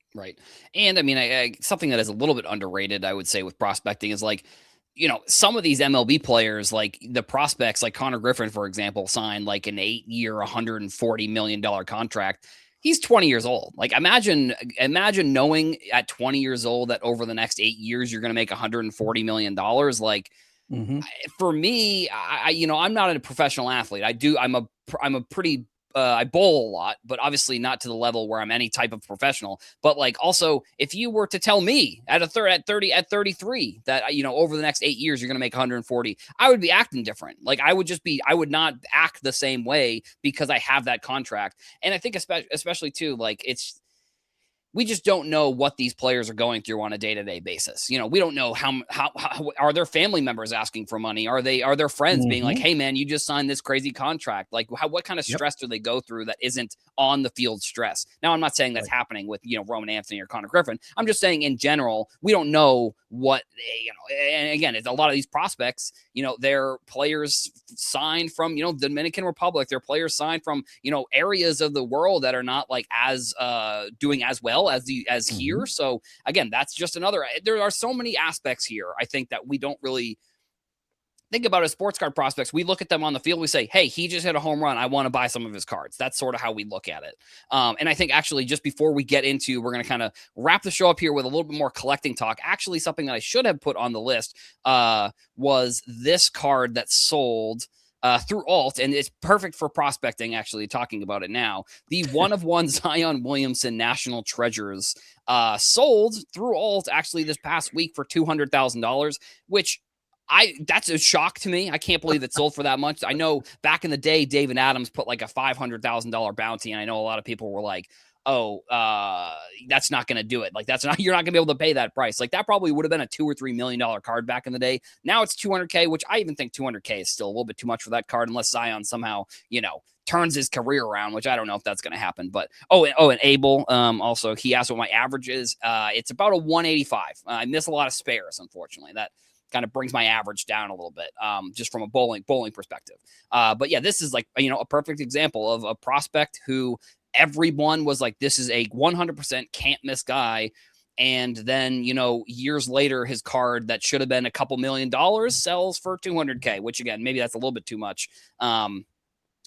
And I mean, something that is a little bit underrated, I would say, with prospecting is like, some of these MLB players, like the prospects, like Connor Griffin, for example, signed like an 8-year, $140 million contract. He's 20 years old. Like imagine knowing at 20 years old that over the next 8 years, you're going to make $140 million. Like, for me, I'm not a professional athlete. I'm a pretty, I bowl a lot, but obviously not to the level where I'm any type of professional. But like, also, if you were to tell me at 33 that, over the next 8 years, you're going to make 140, I would be acting different. Like I would not act the same way because I have that contract. And I think especially too, like we just don't know what these players are going through on a day-to-day basis. We don't know how are their family members asking for money? Are their friends being like, hey man, you just signed this crazy contract? Like what kind of stress do they go through that isn't on the field stress? Now, I'm not saying that's happening with, Roman Anthony or Connor Griffin. I'm just saying in general, we don't know what, and again, it's a lot of these prospects, they're players signed from, Dominican Republic, they're players signed from, areas of the world that are not like as doing as well as here. So again, that's just another, there are so many aspects here, I think, that we don't really think about as sports card prospects. We look at them on the field. We say, hey, he just hit a home run. I want to buy some of his cards. That's sort of how we look at it. And I think actually just before we get into, we're going to kind of wrap the show up here with a little bit more collecting talk. Actually, something that I should have put on the list was this card that sold through Alt, and it's perfect for prospecting, actually, talking about it now. The one-of-one Zion Williamson National Treasures sold through Alt actually this past week for $200,000, which That's a shock to me. I can't believe it sold for that much. I know back in the day, David Adams put like a $500,000 bounty, and I know a lot of people were like, "Oh, that's not going to do it. Like you're not going to be able to pay that price." Like that probably would have been a $2 or $3 million card back in the day. Now it's 200K, which I even think 200K is still a little bit too much for that card, unless Zion somehow, turns his career around, which I don't know if that's going to happen. But and Abel, also he asked what my average is. It's about a 185. I miss a lot of spares, unfortunately. That kind of brings my average down a little bit, just from a bowling perspective. But yeah, this is like, a perfect example of a prospect who everyone was like, this is a 100% can't miss guy. And then, years later, his card that should have been a couple $1 million sells for 200K, which again, maybe that's a little bit too much.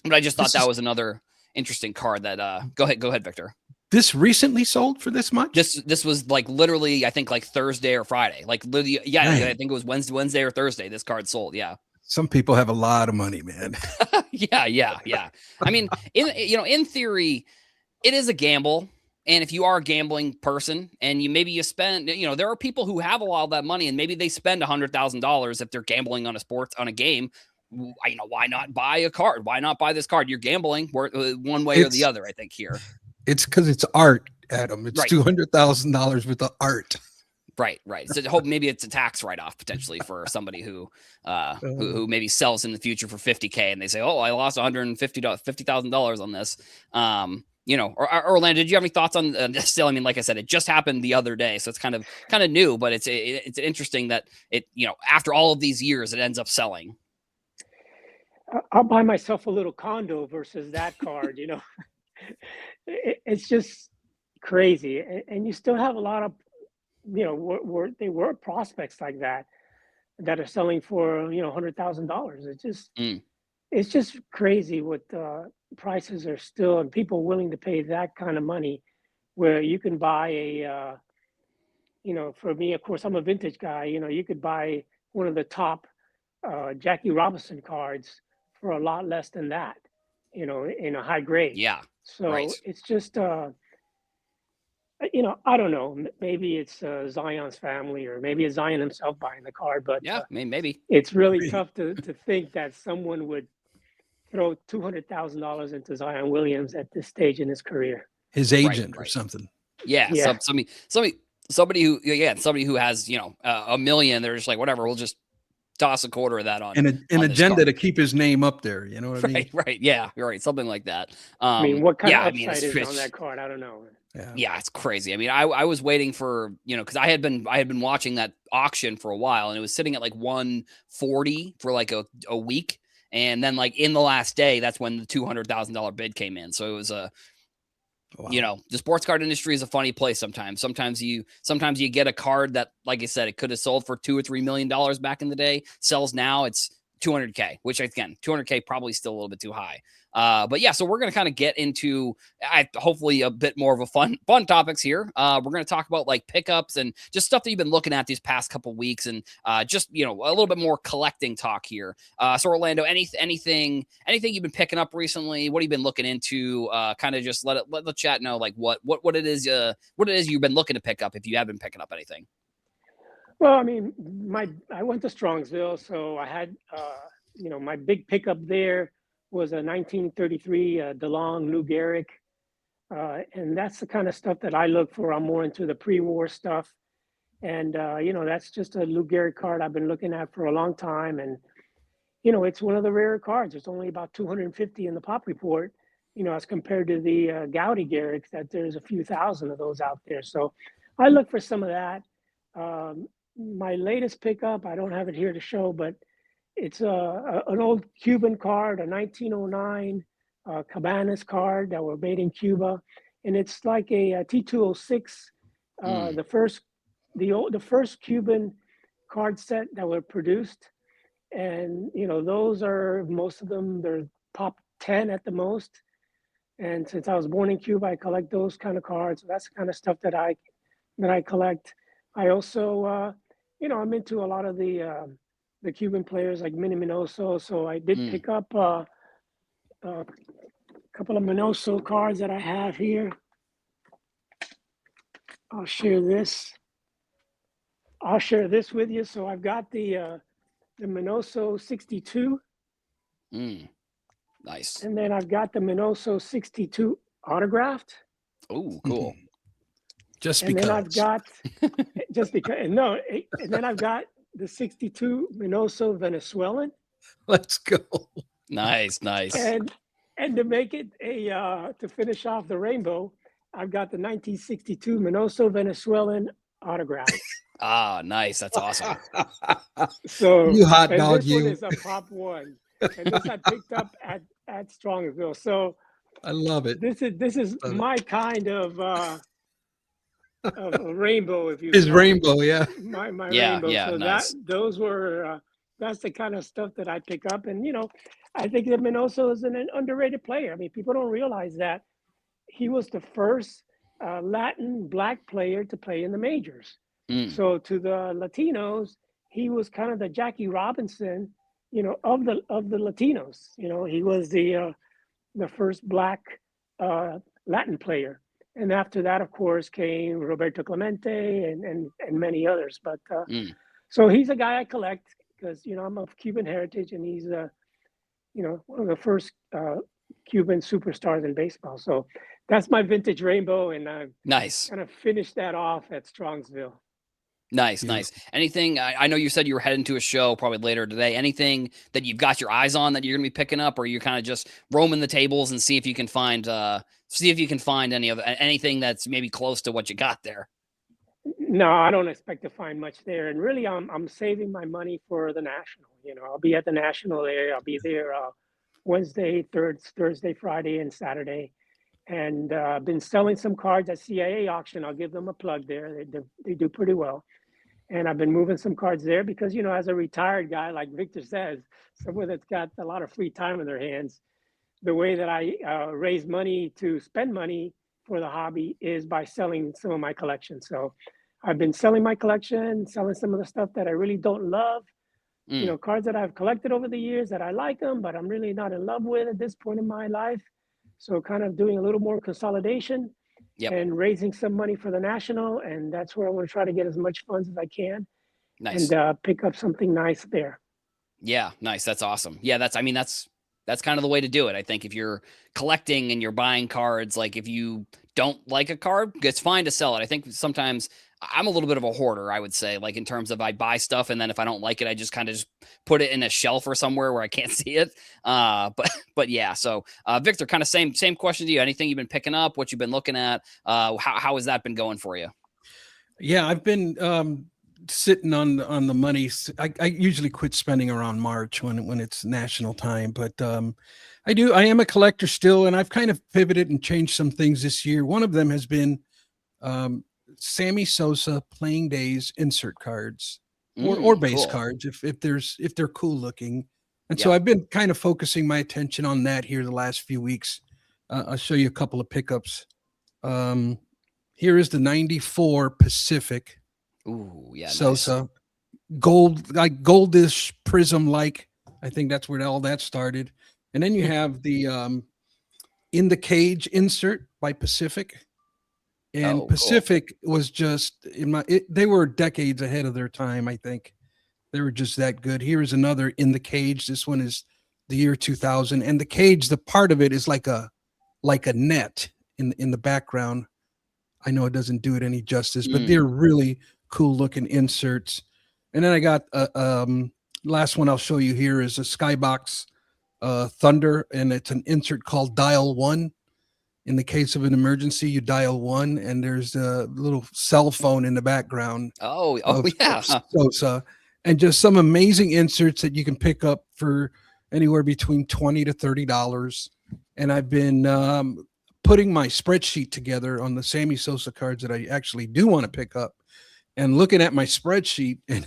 But I just thought that was another interesting card that, go ahead, Victor. This recently sold for this much? This was like literally, I think like Thursday or Friday. Like literally, yeah, Man. I think it was Wednesday or Thursday. This card sold. Yeah. Some people have a lot of money, man. Yeah. I mean, in theory, it is a gamble. And if you are a gambling person and you spend, there are people who have a lot of that money and maybe they spend $100,000 if they're gambling on a game. Why not buy a card? Why not buy this card? You're gambling one way or the other, I think here. It's because it's art, Adam. It's right. $200,000 with the art. Right. So maybe it's a tax write-off potentially for somebody who maybe sells in the future for $50K and they say, "Oh, I lost $150,000 on this." Or Orlando, did you have any thoughts on this still? I mean, like I said, it just happened the other day, so it's kind of new, but it's interesting that it, after all of these years, it ends up selling. I'll buy myself a little condo versus that card. It's just crazy, and you still have a lot of, they were prospects like that are selling for $100,000. It's just crazy what prices are still, and people willing to pay that kind of money, where you can buy a, for me, of course, I'm a vintage guy. You could buy one of the top Jackie Robinson cards for a lot less than that, in a high grade. Yeah. So right. It's just, I don't know. Maybe it's Zion's family, or maybe it's Zion himself buying the card. But yeah, maybe it's really tough to think that someone would throw $200,000 into Zion Williams at this stage in his career. His agent or something. Yeah. Somebody who has $1 million. They're just like, whatever. We'll just toss a quarter of that on an agenda to keep his name up there. You know what I mean? Right. Yeah. Right. Something like that. I mean, what kind of upside is on that card? I don't know. Yeah, it's crazy. I mean, I was waiting for, because I had been watching that auction for a while, and it was sitting at like 140 for like a week. And then like in the last day, that's when the $200,000 bid came in. So it was wow. The sports card industry is a funny place sometimes. Sometimes you get a card that, like I said, it could have sold for $2 or $3 million back in the day. Sells now, it's 200K, which again, 200K probably still a little bit too high. But yeah, so we're going to kind of get into hopefully a bit more of a fun topics here. We're going to talk about like pickups and just stuff that you've been looking at these past couple weeks, and just, a little bit more collecting talk here. So Orlando, anything you've been picking up recently? What have you been looking into? Kind of just let the chat know like what it is you've been looking to pick up, if you have been picking up anything. Well, I mean, I went to Strongsville, so I had, my big pickup there was a 1933 DeLong Lou Gehrig, and that's the kind of stuff that I look for. I'm more into the pre-war stuff, and that's just a Lou Gehrig card I've been looking at for a long time, and it's one of the rare cards. There's only about 250 in the pop report, as compared to the Gowdy Gehrigs, that there's a few thousand of those out there. So I look for some of that. My latest pickup, I don't have it here to show, but it's an old Cuban card, a 1909 Cabanas card that were made in Cuba, and it's like a T206, the first Cuban card set that were produced, and those are, most of them, they're top 10 at the most. And since I was born in Cuba, I collect those kind of cards. So that's the kind of stuff that I collect. I also, I'm into a lot of the Cuban players like Minnie Minoso. So I did pick up a couple of Minoso cards that I have here. I'll share this with you. So I've got the the Minoso 62, Nice. and then I've got the Minoso 62 autographed. Oh, cool. Just And because. then I've got just because no, and then I've got the 62 Minoso Venezuelan. Let's go. Nice. And to make it a to finish off the rainbow, I've got the 1962 Minoso Venezuelan autograph. Ah, nice. That's awesome. So You hot and dog, this one you. is a Prop 1, and this I picked up at Strongsville. So I love it. this is Love it. my kind of a rainbow, if you His will. rainbow, yeah. My Yeah, rainbow. yeah, So nice. those were that's the kind of stuff that I pick up, and I think that Minoso is an underrated player. I mean, people don't realize that he was the first Latin black player to play in the majors. So to the Latinos, he was kind of the Jackie Robinson, of the Latinos. He was the first black Latin player. And after that, of course, came Roberto Clemente and many others. But so he's a guy I collect because I'm of Cuban heritage, and he's one of the first Cuban superstars in baseball. So that's my vintage rainbow, and I Nice. kind of finished that off at Strongsville. Nice. Anything? I know you said you were heading to a show probably later today. Anything that you've got your eyes on that you're gonna be picking up, or you're kind of just roaming the tables and see if you can find anything that's maybe close to what you got there? No, I don't expect to find much there, and really, I'm saving my money for the national. I'll be at the national there. I'll be there Wednesday, Thursday, Friday, and Saturday. And I've been selling some cards at CIA auction. I'll give them a plug there. They do pretty well. And I've been moving some cards there because, as a retired guy, like Victor says, someone that's got a lot of free time in their hands, the way that I raise money to spend money for the hobby is by selling some of my collection. So I've been selling my collection, selling some of the stuff that I really don't love, cards that I've collected over the years that I like them, but I'm really not in love with at this point in my life. So kind of doing a little more consolidation and raising some money for the national. And that's where I want to try to get as much funds as I can. Nice. And pick up something nice there. Yeah, nice. That's awesome. Yeah, that's kind of the way to do it. I think if you're collecting and you're buying cards, like if you don't like a card, it's fine to sell it. I think sometimes I'm a little bit of a hoarder, I would say, like in terms of I buy stuff and then if I don't like it, I just kind of just put it in a shelf or somewhere where I can't see it. But yeah, so Victor, kind of same question to you. Anything you've been picking up, what you've been looking at? How has that been going for you? Yeah, I've been sitting on the money. I usually quit spending around March when it's national time, but I am a collector still, and I've kind of pivoted and changed some things this year. One of them has been Sammy Sosa playing days insert cards or base cards if they're cool looking. And so I've been kind of focusing my attention on that here the last few weeks. I'll show you a couple of pickups. Here is the 94 Pacific. Ooh, yeah. Sosa. Nice. Gold, like goldish prism like. I think that's where all that started. And then you have the In the Cage insert by Pacific. And Pacific was just they were decades ahead of their time, I think. They were just that good. Here is another In the Cage. This one is the year 2000. And the cage, the part of it is like a net in the background. I know it doesn't do it any justice, but they're really cool looking inserts. And then I got last one I'll show you here is a Skybox Thunder, and it's an insert called Dial 1. In the case of an emergency, you dial 1, and there's a little cell phone in the background. Oh yeah. Sosa, and just some amazing inserts that you can pick up for anywhere between $20 to $30. And I've been putting my spreadsheet together on the Sammy Sosa cards that I actually do want to pick up, and looking at my spreadsheet, and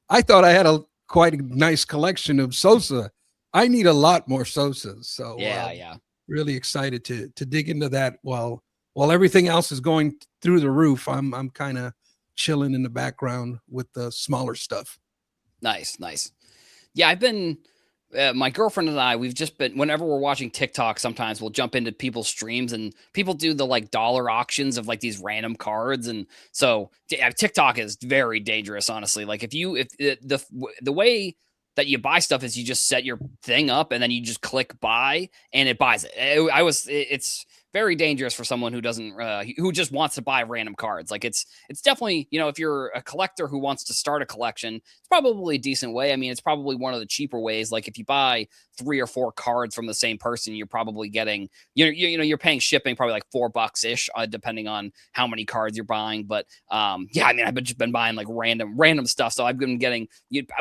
I thought I had quite a nice collection of Sosa. I need a lot more Sosas. So yeah. Really excited to dig into that while everything else is going through the roof. I'm kind of chilling in the background with the smaller stuff. Nice. Yeah, I've been my girlfriend and I, we've just been, whenever we're watching TikTok, sometimes we'll jump into people's streams and people do the like dollar auctions of like these random cards. And so TikTok is very dangerous, honestly. Like if the way that you buy stuff is you just set your thing up and then you just click buy and it buys it. It's very dangerous for someone who doesn't who just wants to buy random cards. Like it's definitely, you know, if you're a collector who wants to start a collection, it's probably a decent way. I mean, it's probably one of the cheaper ways. Like if you buy 3 or 4 cards from the same person, you're probably getting, you know, you're paying shipping probably like $4 ish, depending on how many cards you're buying. But yeah, I mean, I've just been buying like random stuff. So I've been getting,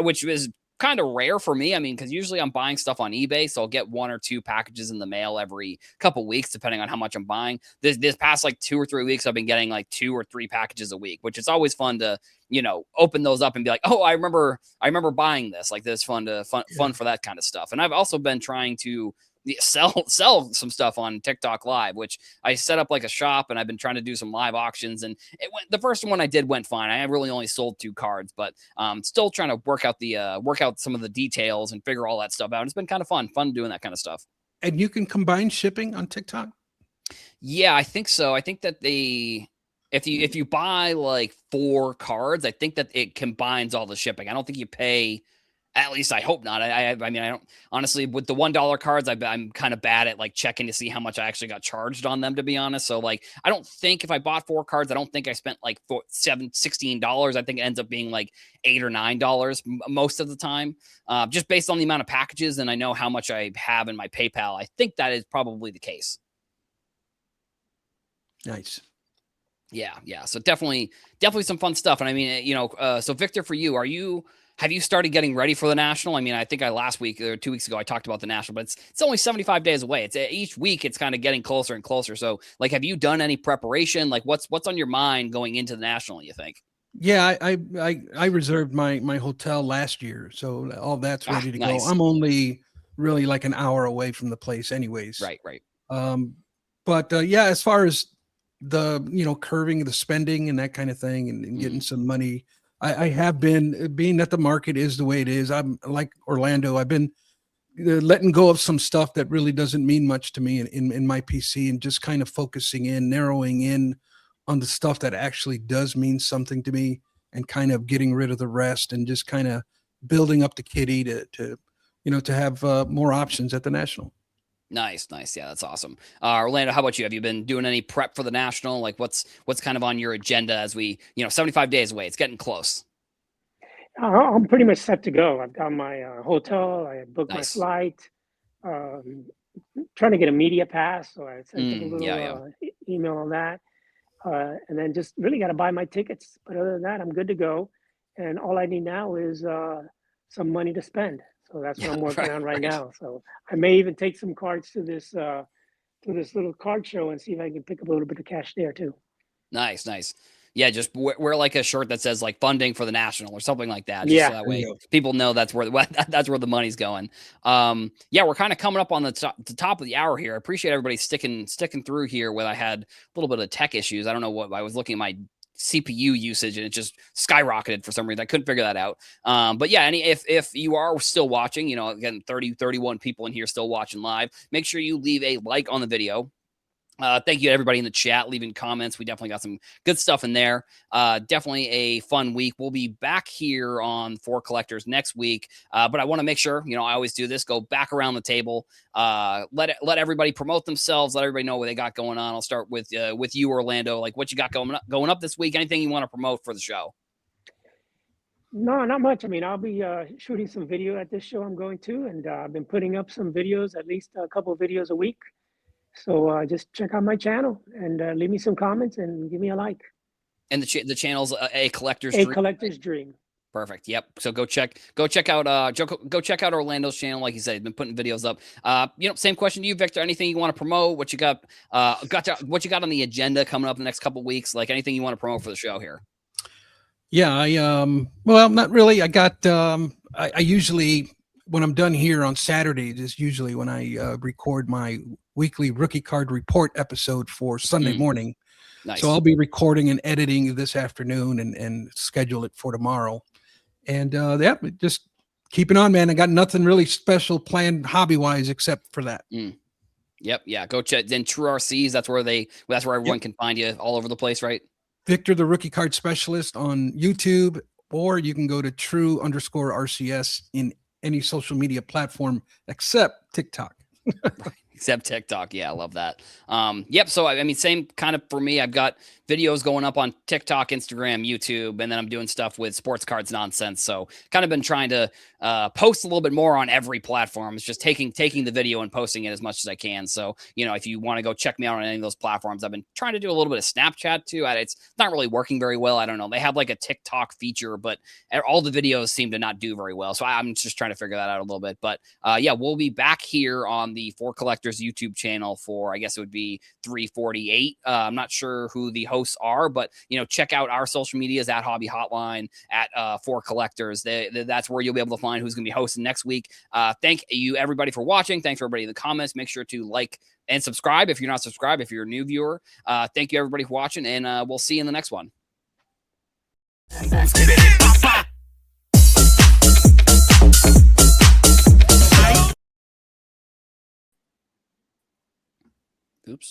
which is kind of rare for me. I mean, because usually I'm buying stuff on eBay, so I'll get 1 or 2 packages in the mail every couple weeks, depending on how much I'm buying. This past like 2 or 3 weeks, I've been getting like 2 or 3 packages a week, which is always fun to, you know, open those up and be like, oh, I remember buying this. Like this fun for that kind of stuff. And I've also been trying to sell some stuff on TikTok Live, which I set up like a shop, and I've been trying to do some live auctions, and the first one I did went fine. I really only sold 2 cards, but still trying to work out some of the details and figure all that stuff out. It's been kind of fun doing that kind of stuff. And you can combine shipping on TikTok? Yeah, I think so. I think that if you buy like 4 cards, I think that it combines all the shipping. I don't think you pay. At least I hope not. I mean, I don't honestly with the $1 cards. I'm kind of bad at like checking to see how much I actually got charged on them, to be honest. So like, I don't think if I bought 4 cards, I don't think I spent like $16. I think it ends up being like $8 or $9 most of the time, just based on the amount of packages. And I know how much I have in my PayPal. I think that is probably the case. Nice. Yeah. So definitely some fun stuff. And I mean, you know, so Victor, for you, have you started getting ready for the National? I mean, I think last week or 2 weeks ago, I talked about the National, but it's only 75 days away. It's each week it's kind of getting closer and closer. So like, have you done any preparation? Like what's on your mind going into the National, you think? Yeah, I reserved my hotel last year, so all that's ready to nice. go. I'm only really like an hour away from the place anyways. Right. But yeah, as far as the, you know, curving the spending and that kind of thing and getting some money, I have been, being that the market is the way it is. I'm like Orlando. I've been letting go of some stuff that really doesn't mean much to me in my PC, and just kind of focusing in, narrowing in on the stuff that actually does mean something to me, and kind of getting rid of the rest, and just kind of building up the kitty to you know, to have more options at the National. Nice. Yeah, that's awesome. Orlando, how about you? Have you been doing any prep for the National? Like what's kind of on your agenda as we, you know, 75 days away, it's getting close. I'm pretty much set to go. I've got my hotel. I booked Nice. my flight. Trying to get a media pass, so I sent them a little email on that. And then just really got to buy my tickets. But other than that, I'm good to go. And all I need now is some money to spend. So that's what I'm working on right now. So I may even take some cards to this little card show and see if I can pick up a little bit of cash there too. Nice. Yeah, just wear like a shirt that says like funding for the National or something like that. Just so that way people know that's where the money's going. Yeah, we're kind of coming up on the top of the hour here. I appreciate everybody sticking through here. When I had a little bit of tech issues, I don't know what, I was looking at my CPU usage and it just skyrocketed for some reason. I couldn't figure that out. But yeah, if you are still watching, you know, again, 31 people in here still watching live, make sure you leave a like on the video. Thank you to everybody in the chat leaving comments. We definitely got some good stuff in there. Definitely a fun week. We'll be back here on For Collectors next week. But I want to make sure, you know, I always do this, go back around the table, let everybody promote themselves, let everybody know what they got going on. I'll start with you, Orlando. Like what you got going up this week? Anything you want to promote for the show? No, not much. I mean, I'll be shooting some video at this show I'm going to, and I've been putting up some videos, at least a couple of videos a week. So just check out my channel and leave me some comments and give me a like. And the channel's A Collector's Dream. A Collector's Dream. Perfect. Yep. So go check out Orlando's channel. Like you said, he's been putting videos up. You know, same question to you, Victor. Anything you want to promote? What you got? What you got on the agenda coming up the next couple of weeks? Like anything you want to promote for the show here? Yeah, well, not really. I got I usually, when I'm done here on Saturdays, is usually when I record my weekly rookie card report episode for Sunday morning. Nice. So I'll be recording and editing this afternoon and schedule it for tomorrow. And yeah, just keeping on, man. I got nothing really special planned hobby wise except for that. Yep. Yeah. Go check then True RCs. That's where everyone can find you all over the place, right? Victor, the Rookie Card Specialist on YouTube, or you can go to True_RCS in any social media platform except TikTok. Except TikTok. Yeah, I love that. Yep. So, I mean, same kind of for me. I've got videos going up on TikTok, Instagram, YouTube, and then I'm doing stuff with sports cards nonsense. So kind of been trying to post a little bit more on every platform. It's just taking the video and posting it as much as I can. So, if you want to go check me out on any of those platforms, I've been trying to do a little bit of Snapchat too. It's not really working very well. I don't know. They have like a TikTok feature, but all the videos seem to not do very well. So I'm just trying to figure that out a little bit. But yeah, we'll be back here on the For Collectors YouTube channel for, I guess it would be 348. I'm not sure who the hosts are, but check out our social medias at Hobby Hotline, at For Collectors. That's where you'll be able to find who's going to be hosting next week. Thank you everybody for watching. Thanks for everybody in the comments. Make sure to like and subscribe if you're not subscribed, if you're a new viewer. Thank you everybody for watching, and we'll see you in the next one. Oops.